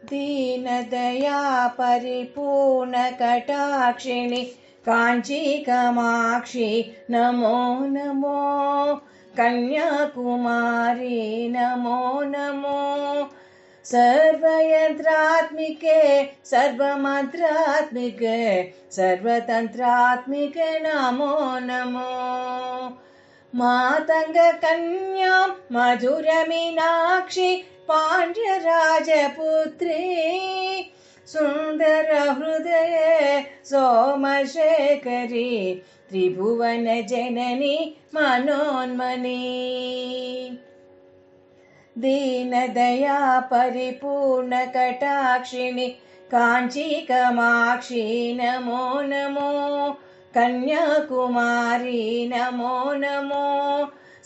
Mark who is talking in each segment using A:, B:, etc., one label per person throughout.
A: दीनदया परिपूर्णकटाक्षिणि Kanchi Kamakshi Namo Namo Kanyakumari Namo Namo सर्वयन्त्रात्मिके सर्वमन्त्रात्मिके सर्वतन्त्रात्मिके Namo Namo मातङ्गकन्या मधुरमीनाक्षि पाण्ड्यराजपुत्री सुन्दरहृदये सोमशेखरी त्रिभुवनजननी मनोन्मनी दीनदया परिपूर्णकटाक्षिणि Kanchi Kamakshi Namo Namo Kanyakumari Namo Namo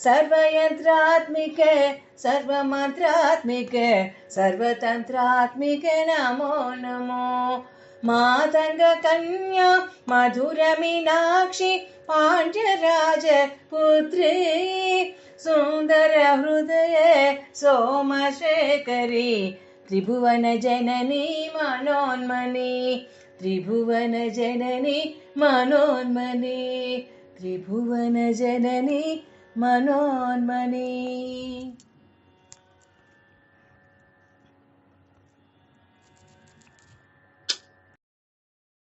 A: सर्वयन्त्रात्मिके सर्वमन्त्रात्मिके सर्वतन्त्रात्मिके Namo Namo मातङ्गकन्या मधुरमीनाक्षि पाण्ड्यराजपुत्री सुन्दरहृदये सोमशेखरी त्रिभुवनजननी मनोन्मनी त्रिभुवनजननी मनोन्मनी त्रिभुवनजननी मनोन्मनी।